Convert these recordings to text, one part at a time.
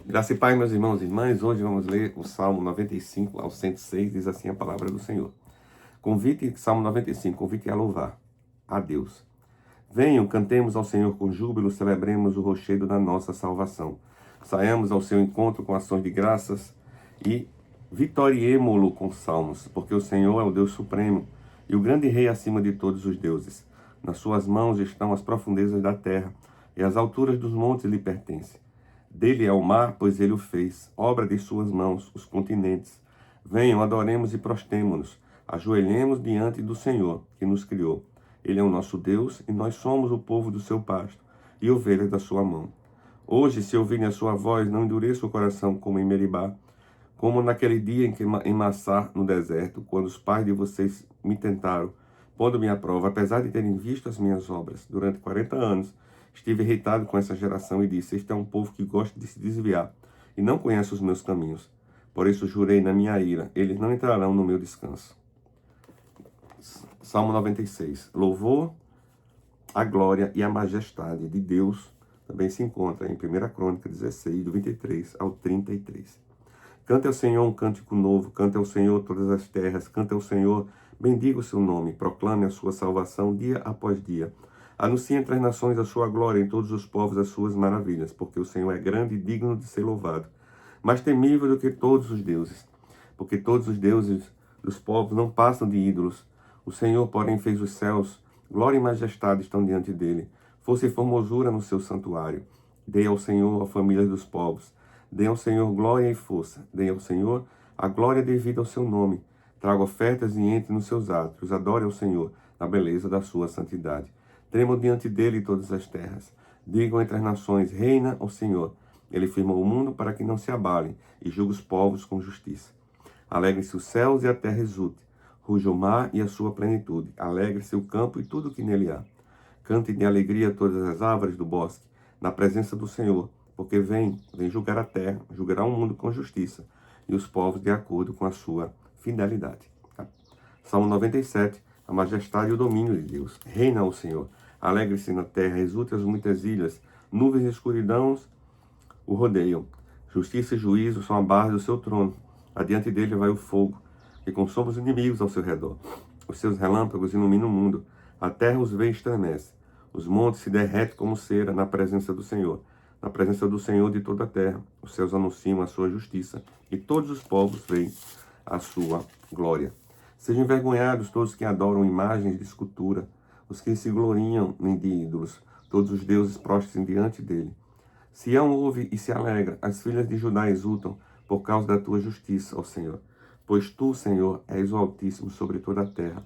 Graça e paz, meus irmãos e irmãs. Hoje vamos ler o Salmo 95 ao 106, diz assim a palavra do Senhor. Salmo 95, convite a louvar a Deus. Venham, cantemos ao Senhor com júbilo, celebremos o rochedo da nossa salvação. Saiamos ao seu encontro com ações de graças e vitoriemo-lo com salmos, porque o Senhor é o Deus supremo e o grande rei acima de todos os deuses. Nas suas mãos estão as profundezas da terra e as alturas dos montes lhe pertencem. Dele é o mar, pois ele o fez, obra de suas mãos, os continentes. Venham, adoremos e prostemo-nos, ajoelhemos diante do Senhor, que nos criou. Ele é o nosso Deus, e nós somos o povo do seu pasto, e ovelhas da sua mão. Hoje, se ouvirem a sua voz, não endureça o coração como em Meribá, como naquele dia em Massá, no deserto, quando os pais de vocês me tentaram, pondo-me à prova, apesar de terem visto as minhas obras. Durante 40 anos, estive irritado com essa geração e disse: este é um povo que gosta de se desviar e não conhece os meus caminhos. Por isso jurei na minha ira, eles não entrarão no meu descanso. Salmo 96. Louvor, a glória e a majestade de Deus também se encontra em 1 Crônica 16, do 23 ao 33. Cante ao Senhor um cântico novo, cante ao Senhor todas as terras, cante ao Senhor, bendiga o seu nome, proclame a sua salvação dia após dia. Anuncie entre as nações a sua glória, em todos os povos as suas maravilhas, porque o Senhor é grande e digno de ser louvado, mais temível do que todos os deuses, porque todos os deuses dos povos não passam de ídolos. O Senhor, porém, fez os céus, glória e majestade estão diante dele, força e formosura no seu santuário. Dê ao Senhor a família dos povos, dê ao Senhor glória e força, dê ao Senhor a glória devida ao seu nome. Traga ofertas e entre nos seus átrios, adore ao Senhor na beleza da sua santidade. Tremam diante dele todas as terras. Digam entre as nações, reina o Senhor. Ele firmou o mundo para que não se abalem e julga os povos com justiça. Alegre-se os céus e a terra exulte. Ruja o mar e a sua plenitude. Alegre-se o campo e tudo o que nele há. Cantem de alegria todas as árvores do bosque, na presença do Senhor, porque vem julgar a terra, julgará o mundo com justiça, e os povos de acordo com a sua fidelidade. Salmo 97, a majestade e o domínio de Deus. Reina o Senhor, alegre-se na terra, exulte as muitas ilhas, nuvens e escuridão o rodeiam. Justiça e juízo são a barra do seu trono, adiante dele vai o fogo, que consome os inimigos ao seu redor. Os seus relâmpagos iluminam o mundo, a terra os vê e estremece. Os montes se derretem como cera na presença do Senhor. Na presença do Senhor de toda a terra, os céus anunciam a sua justiça, e todos os povos veem a sua glória. Sejam envergonhados todos que adoram imagens de escultura, os que se gloriam em ídolos, todos os deuses prostrem diante dele. Sião ouve e se alegra, as filhas de Judá exultam por causa da tua justiça, ó Senhor. Pois tu, Senhor, és o Altíssimo sobre toda a terra.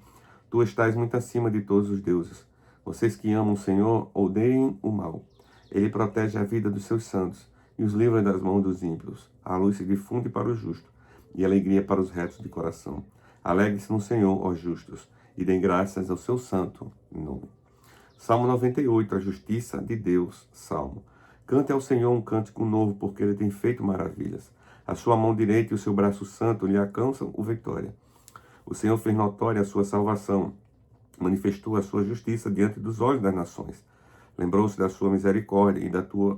Tu estás muito acima de todos os deuses. Vocês que amam o Senhor, odeiem o mal. Ele protege a vida dos seus santos e os livra das mãos dos ímpios. A luz se difunde para o justo e a alegria para os retos de coração. Alegre-se no Senhor, ó justos, e deem graças ao seu santo nome. Salmo 98, a justiça de Deus. Salmo. Cante ao Senhor um cântico novo, porque ele tem feito maravilhas. A sua mão direita e o seu braço santo lhe alcançam a vitória. O Senhor fez notória a sua salvação, manifestou a sua justiça diante dos olhos das nações. Lembrou-se da sua misericórdia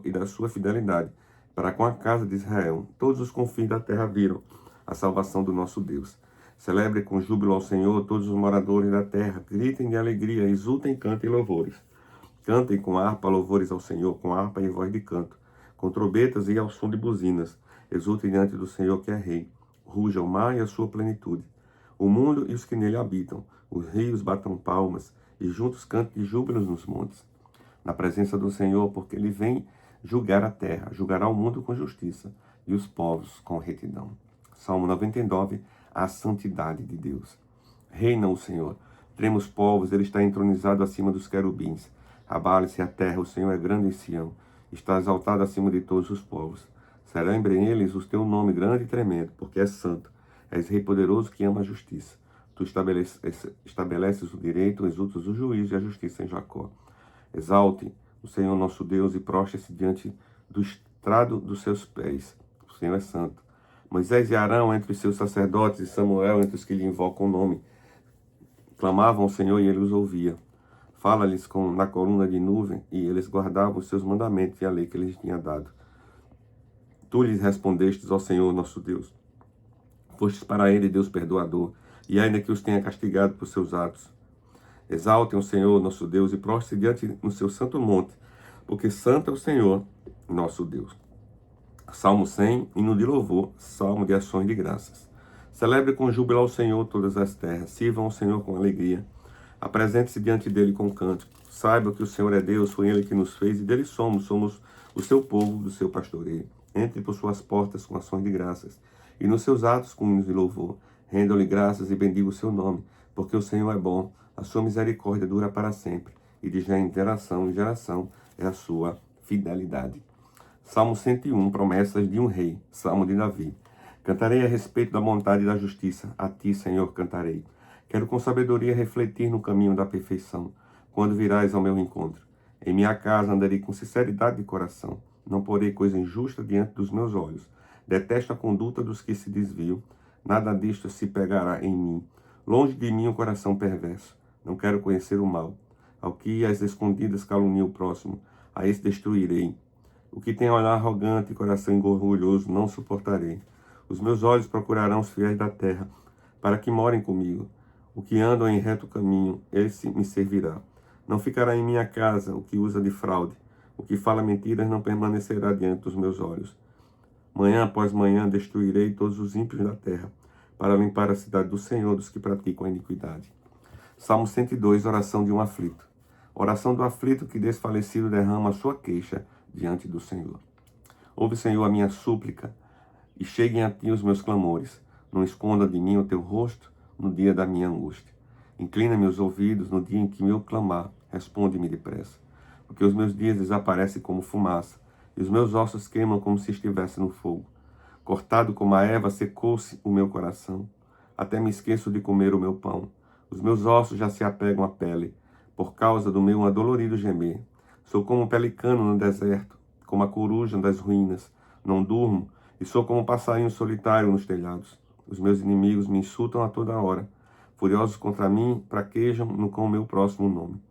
e da sua fidelidade para com a casa de Israel. Todos os confins da terra viram a salvação do nosso Deus. Celebre com júbilo ao Senhor todos os moradores da terra. Gritem de alegria, exultem, cantem louvores. Cantem com harpa louvores ao Senhor, com harpa e voz de canto, com trombetas e ao som de buzinas. Exultem diante do Senhor que é rei. Ruja o mar e a sua plenitude, o mundo e os que nele habitam. Os rios batam palmas e juntos cantem de júbilos nos montes. Na presença do Senhor, porque ele vem julgar a terra, julgará o mundo com justiça e os povos com retidão. Salmo 99, a santidade de Deus. Reina o Senhor, trema os povos, ele está entronizado acima dos querubins. Abale-se a terra, o Senhor é grande em Sião, está exaltado acima de todos os povos. Celebrem eles o teu nome grande e tremendo, porque és santo, és rei poderoso que ama a justiça. Tu estabeleces o direito, exultas o juízo e a justiça em Jacó. Exalte o Senhor nosso Deus e prostre-se diante do estrado dos seus pés. O Senhor é santo. Moisés e Arão entre os seus sacerdotes e Samuel entre os que lhe invocam o nome. Clamavam ao Senhor e ele os ouvia. Fala-lhes na coluna de nuvem e eles guardavam os seus mandamentos e a lei que ele lhes tinha dado. Tu lhes respondestes, ó Senhor nosso Deus. Fostes para ele Deus perdoador, e ainda que os tenha castigado por seus atos. Exaltem o Senhor nosso Deus e prostre diante no seu santo monte, porque santo é o Senhor nosso Deus. Salmo 100, hino de louvor, salmo de ações de graças. Celebre com júbilo ao Senhor todas as terras, sirvam ao Senhor com alegria. Apresente-se diante dele com cântico. Saiba que o Senhor é Deus, foi ele que nos fez e dele somos o seu povo, do seu pastoreio. Entre por suas portas com ações de graças e nos seus atos com hinos de louvor. Rendam-lhe graças e bendiga o seu nome, porque o Senhor é bom, a sua misericórdia dura para sempre, e de geração em geração é a sua fidelidade. Salmo 101, promessas de um rei, salmo de Davi. Cantarei a respeito da bondade e da justiça, a ti, Senhor, cantarei. Quero com sabedoria refletir no caminho da perfeição, quando virás ao meu encontro. Em minha casa andarei com sinceridade de coração, não porei coisa injusta diante dos meus olhos. Detesto a conduta dos que se desviam, nada disto se pegará em mim. Longe de mim o coração perverso, não quero conhecer o mal. Ao que às escondidas calunia o próximo, a esse destruirei. O que tem olhar arrogante e coração orgulhoso não suportarei. Os meus olhos procurarão os fiéis da terra, para que morem comigo. O que andam em reto caminho, esse me servirá. Não ficará em minha casa o que usa de fraude. O que fala mentiras não permanecerá diante dos meus olhos. Manhã após manhã destruirei todos os ímpios da terra, para limpar a cidade do Senhor dos que praticam a iniquidade. Salmo 102, oração de um aflito. Oração do aflito que desfalecido derrama a sua queixa diante do Senhor. Ouve, Senhor, a minha súplica, e cheguem a ti os meus clamores. Não esconda de mim o teu rosto no dia da minha angústia. Inclina-me os ouvidos no dia em que eu clamar, responde-me depressa. Porque os meus dias desaparecem como fumaça, e os meus ossos queimam como se estivesse no fogo. Cortado como a erva, secou-se o meu coração. Até me esqueço de comer o meu pão. Os meus ossos já se apegam à pele, por causa do meu adolorido gemer. Sou como um pelicano no deserto, como a coruja das ruínas. Não durmo, e sou como um passarinho solitário nos telhados. Os meus inimigos me insultam a toda hora. Furiosos contra mim, praquejam no com o meu próximo nome.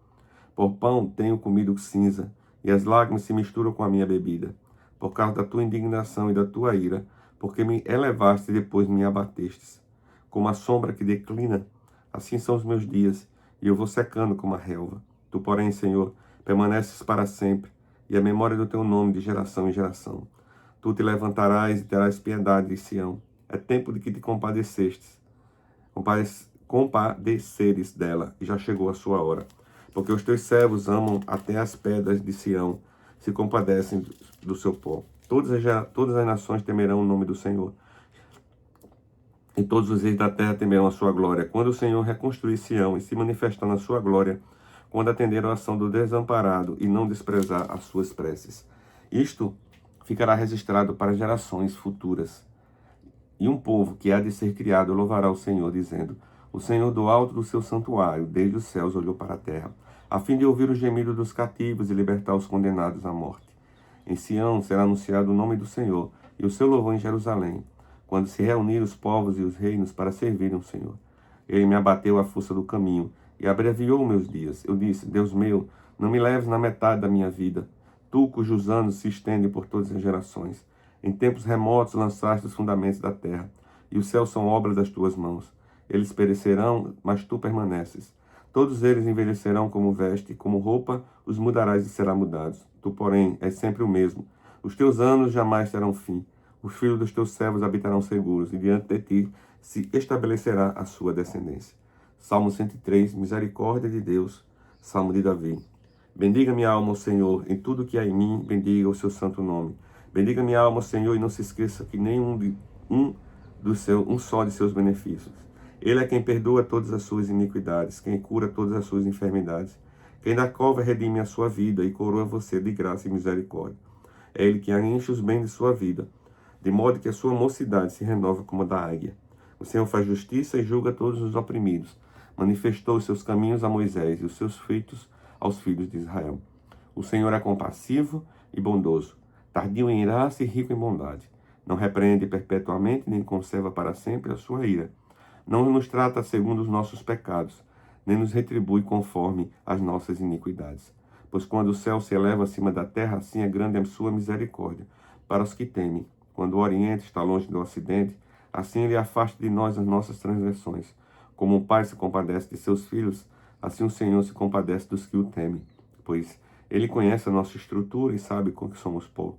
Por pão tenho comido cinza, e as lágrimas se misturam com a minha bebida. Por causa da tua indignação e da tua ira, porque me elevaste e depois me abatestes. Como a sombra que declina, assim são os meus dias, e eu vou secando como a relva. Tu, porém, Senhor, permaneces para sempre, e a memória do teu nome de geração em geração. Tu te levantarás e terás piedade de Sião. É tempo de que te compadeceres dela, e já chegou a sua hora. Porque os teus servos amam até as pedras de Sião, se compadecem do seu pó. Todas as nações temerão o nome do Senhor, e todos os reis da terra temerão a sua glória. Quando o Senhor reconstruir Sião e se manifestar na sua glória, quando atender a oração do desamparado e não desprezar as suas preces. Isto ficará registrado para gerações futuras. E um povo que há de ser criado louvará o Senhor, dizendo: o Senhor do alto do seu santuário, desde os céus olhou para a terra, a fim de ouvir o gemido dos cativos e libertar os condenados à morte. Em Sião será anunciado o nome do Senhor, e o seu louvor em Jerusalém, quando se reunirem os povos e os reinos para servirem o Senhor. Ele me abateu à força do caminho, e abreviou meus dias. Eu disse: Deus meu, não me leves na metade da minha vida, tu cujos anos se estendem por todas as gerações. Em tempos remotos lançaste os fundamentos da terra, e os céus são obra das tuas mãos. Eles perecerão, mas tu permaneces. Todos eles envelhecerão como veste, como roupa os mudarás e serão mudados. Tu, porém, és sempre o mesmo. Os teus anos jamais terão fim. Os filhos dos teus servos habitarão seguros, e diante de ti se estabelecerá a sua descendência. Salmo 103, misericórdia de Deus. Salmo de Davi. Bendiga minha alma, o Senhor, em tudo que há em mim, bendiga o seu santo nome. Bendiga minha alma, Senhor, e não se esqueça que um só de seus benefícios. Ele é quem perdoa todas as suas iniquidades, quem cura todas as suas enfermidades, quem da cova redime a sua vida e coroa você de graça e misericórdia. É ele que enche os bens de sua vida, de modo que a sua mocidade se renova como a da águia. O Senhor faz justiça e julga todos os oprimidos. Manifestou os seus caminhos a Moisés e os seus feitos aos filhos de Israel. O Senhor é compassivo e bondoso, tardio em irar-se e rico em bondade. Não repreende perpetuamente, nem conserva para sempre a sua ira. Não nos trata segundo os nossos pecados, nem nos retribui conforme as nossas iniquidades. Pois quando o céu se eleva acima da terra, assim é grande a sua misericórdia para os que temem. Quando o Oriente está longe do Ocidente, assim ele afasta de nós as nossas transgressões. Como um pai se compadece de seus filhos, assim o Senhor se compadece dos que o temem, pois ele conhece a nossa estrutura e sabe com que somos pó.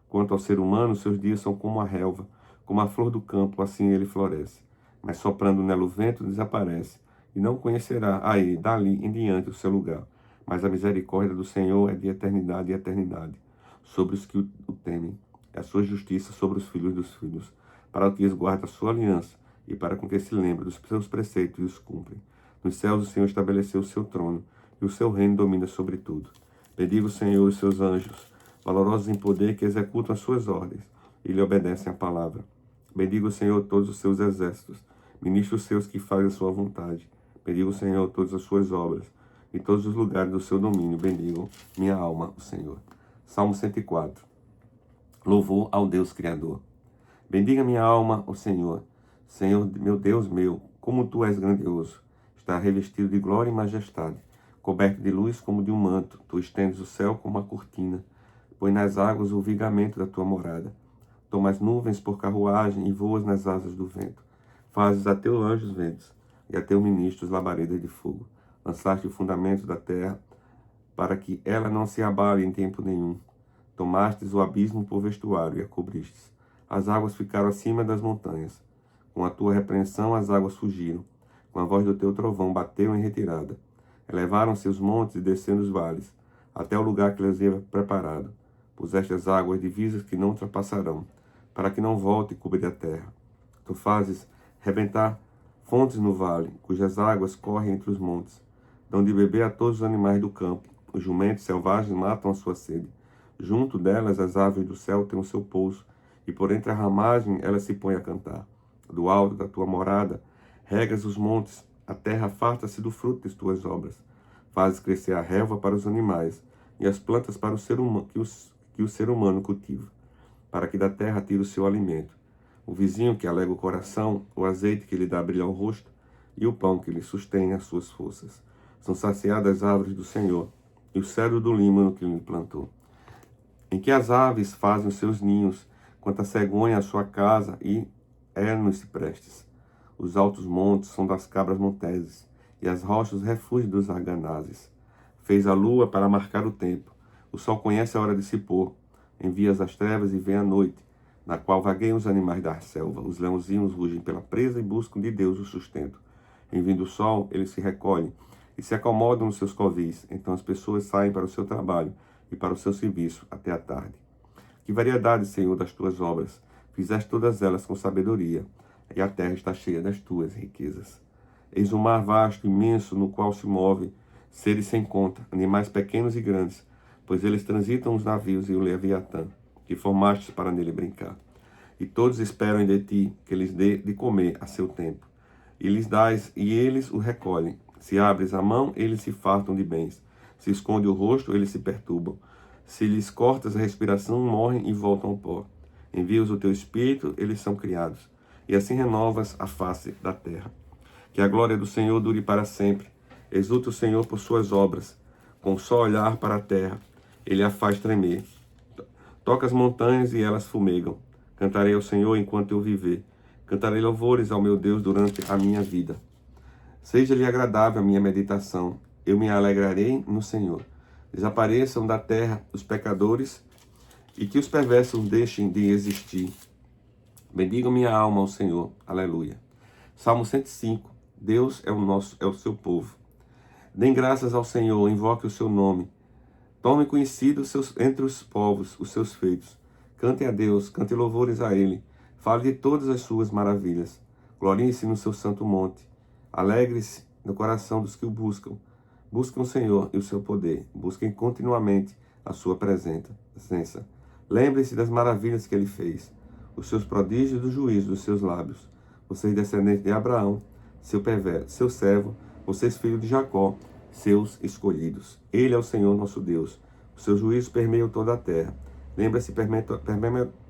Quanto ao ser humano, seus dias são como a relva, como a flor do campo, assim ele floresce. Mas soprando nela o vento, desaparece, e não conhecerá a ele dali em diante o seu lugar. Mas a misericórdia do Senhor é de eternidade e eternidade, sobre os que o temem, e a sua justiça sobre os filhos dos filhos, para o que esguarda a sua aliança, e para com que se lembre dos seus preceitos e os cumpre. Nos céus o Senhor estabeleceu o seu trono, e o seu reino domina sobre tudo. Bendiga o Senhor e os seus anjos, valorosos em poder, que executam as suas ordens e lhe obedecem a palavra. Bendiga o Senhor todos os seus exércitos, ministros seus que fazem a sua vontade. Bendiga o Senhor todas as suas obras, e todos os lugares do seu domínio bendigam minha alma, o Senhor. Salmo 104. Louvor ao Deus Criador. Bendiga minha alma, o Senhor. Senhor, meu Deus meu, como tu és grandioso. Está revestido de glória e majestade, coberto de luz como de um manto. Tu estendes o céu como uma cortina. Põe nas águas o vigamento da tua morada. Tomas nuvens por carruagem e voas nas asas do vento. Fazes a teu anjo os ventos, e a teu ministro os labaredas de fogo. Lançaste o fundamento da terra, para que ela não se abale em tempo nenhum. Tomastes o abismo por vestuário e a cobristes. As águas ficaram acima das montanhas. Com a tua repreensão as águas fugiram. Com a voz do teu trovão bateu em retirada. Elevaram-se os montes e descendo os vales, até o lugar que lhes havia preparado. Puseste as águas divisas que não ultrapassarão, para que não volte e cubra a terra. Tu fazes rebentar fontes no vale, cujas águas correm entre os montes. Dão de beber a todos os animais do campo. Os jumentos selvagens matam a sua sede. Junto delas as aves do céu têm o seu pouso, e por entre a ramagem elas se põem a cantar. Do alto da tua morada regas os montes, a terra farta-se do fruto das tuas obras. Fazes crescer a relva para os animais, e as plantas para o ser humano, que o ser humano cultiva, para que da terra tire o seu alimento. O vizinho que alega o coração, o azeite que lhe dá brilho ao rosto, e o pão que lhe sustém as suas forças. São saciadas as árvores do Senhor, e o cedro do Líbano que lhe plantou. Em que as aves fazem os seus ninhos, quanto a cegonha a sua casa, e ernos ciprestes. Os altos montes são das cabras monteses, e as rochas refúgio dos arganazes. Fez a lua para marcar o tempo. O sol conhece a hora de se pôr. Envia as trevas e vem a noite, na qual vagueiam os animais da selva. Os leãozinhos rugem pela presa e buscam de Deus o sustento. Em vindo o sol, eles se recolhem e se acomodam nos seus covis. Então as pessoas saem para o seu trabalho e para o seu serviço até a tarde. Que variedade, Senhor, das tuas obras! Fizeste todas elas com sabedoria, e a terra está cheia das tuas riquezas. Eis um mar vasto, imenso, no qual se movem seres sem conta, animais pequenos e grandes, pois eles transitam os navios e o Leviatã, que formastes para nele brincar. E todos esperam de ti que lhes dê de comer a seu tempo. E lhes dás, e eles o recolhem. Se abres a mão, eles se fartam de bens. Se esconde o rosto, eles se perturbam. Se lhes cortas a respiração, morrem e voltam ao pó. Envias o teu espírito, eles são criados. E assim renovas a face da terra. Que a glória do Senhor dure para sempre. Exulta o Senhor por suas obras. Com só olhar para a terra, ele a faz tremer. Toca as montanhas e elas fumegam. Cantarei ao Senhor enquanto eu viver. Cantarei louvores ao meu Deus durante a minha vida. Seja-lhe agradável a minha meditação. Eu me alegrarei no Senhor. Desapareçam da terra os pecadores e que os perversos deixem de existir. Bendiga minha alma ao Senhor. Aleluia. Salmo 105. Deus é o seu povo. Deem graças ao Senhor, invoque o seu nome. Tome conhecido entre os povos os seus feitos. Cante a Deus, cante louvores a Ele. Fale de todas as suas maravilhas. Glorie-se no seu santo monte. Alegre-se no coração dos que o buscam. Busquem o Senhor e o seu poder. Busquem continuamente a sua presença. Lembre-se das maravilhas que Ele fez, os seus prodígios e do juízo dos seus lábios. Vocês descendentes de Abraão, seu servo, vocês filhos de Jacó, seus escolhidos. Ele é o Senhor nosso Deus. Os seus juízos permeiam toda a terra. Lembre-se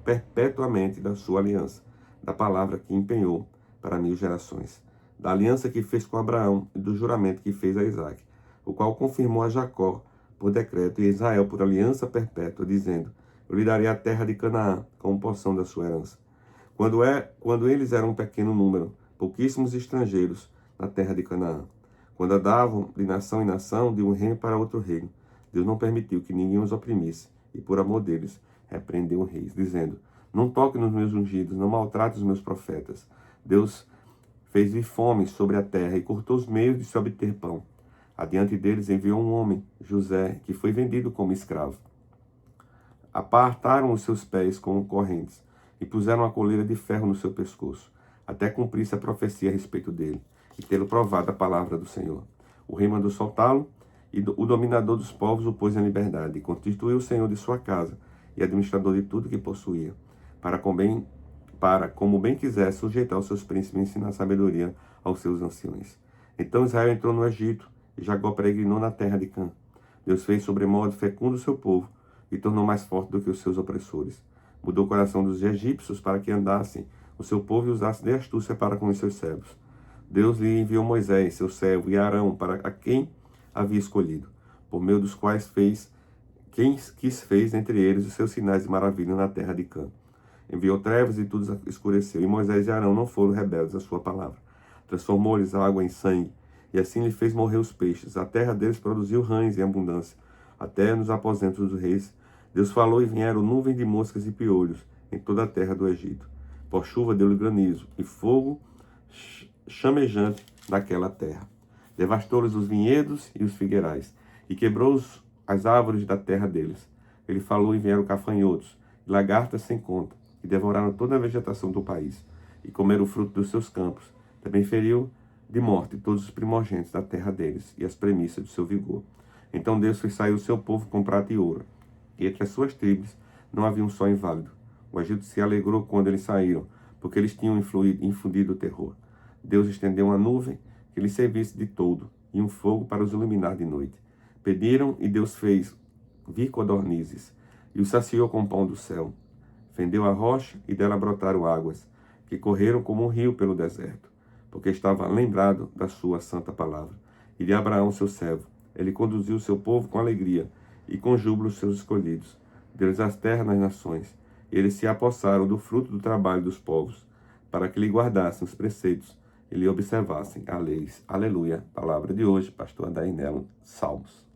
perpetuamente da sua aliança, da palavra que empenhou para 1000 gerações, da aliança que fez com Abraão e do juramento que fez a Isaque, o qual confirmou a Jacó por decreto e a Israel por aliança perpétua, dizendo: eu lhe darei a terra de Canaã como porção da sua herança. Quando eles eram um pequeno número, pouquíssimos estrangeiros na terra de Canaã. Quando andavam de nação em nação, de um reino para outro reino, Deus não permitiu que ninguém os oprimisse, e por amor deles repreendeu os reis, dizendo: não toque nos meus ungidos, não maltrate os meus profetas. Deus fez vir fome sobre a terra e cortou os meios de se obter pão. Adiante deles enviou um homem, José, que foi vendido como escravo. Apartaram os seus pés com correntes e puseram uma coleira de ferro no seu pescoço, até cumprir-se a profecia a respeito dele, e tê-lo provado a palavra do Senhor. O rei mandou soltá-lo, e o dominador dos povos o pôs em liberdade, e constituiu o senhor de sua casa, e administrador de tudo que possuía, para, como bem quiser, sujeitar os seus príncipes e ensinar sabedoria aos seus anciões. Então Israel entrou no Egito, e Jacó peregrinou na terra de Cã. Deus fez sobremodo fecundo o seu povo, e tornou mais forte do que os seus opressores. Mudou o coração dos egípcios para que andassem o seu povo e usasse de astúcia para com os seus servos. Deus lhe enviou Moisés, seu servo, e Arão, para a quem havia escolhido, por meio dos quais fez entre eles os seus sinais de maravilha na terra de Cã. Enviou trevas e tudo escureceu, e Moisés e Arão não foram rebeldes à sua palavra. Transformou-lhes a água em sangue, e assim lhe fez morrer os peixes. A terra deles produziu rães em abundância, até nos aposentos dos reis. Deus falou e vieram nuvem de moscas e piolhos em toda a terra do Egito. Por chuva deu-lhe granizo e fogo chamejante naquela terra. Devastou-lhes os vinhedos e os figueirais, e quebrou as árvores da terra deles. Ele falou e vieram cafanhotos, e lagartas sem conta, e devoraram toda a vegetação do país, e comeram o fruto dos seus campos. Também feriu de morte todos os primogênitos da terra deles, e as premissas do seu vigor. Então Deus fez sair o seu povo com prata e ouro, e entre as suas tribos não havia um só inválido. O Egito se alegrou quando eles saíram, porque eles tinham infundido o terror. Deus estendeu uma nuvem que lhes servisse de toldo, e um fogo para os iluminar de noite. Pediram, e Deus fez vir codornizes, e os saciou com o pão do céu. Fendeu a rocha, e dela brotaram águas, que correram como um rio pelo deserto, porque estava lembrado da sua santa palavra. E de Abraão, seu servo, ele conduziu o seu povo com alegria, e com júbilo os seus escolhidos. Deu-lhes as terras nas nações, e eles se apossaram do fruto do trabalho dos povos, para que lhe guardassem os preceitos e lhe observassem a leis. Aleluia. Palavra de hoje, pastor Adair Nelo, Salmos.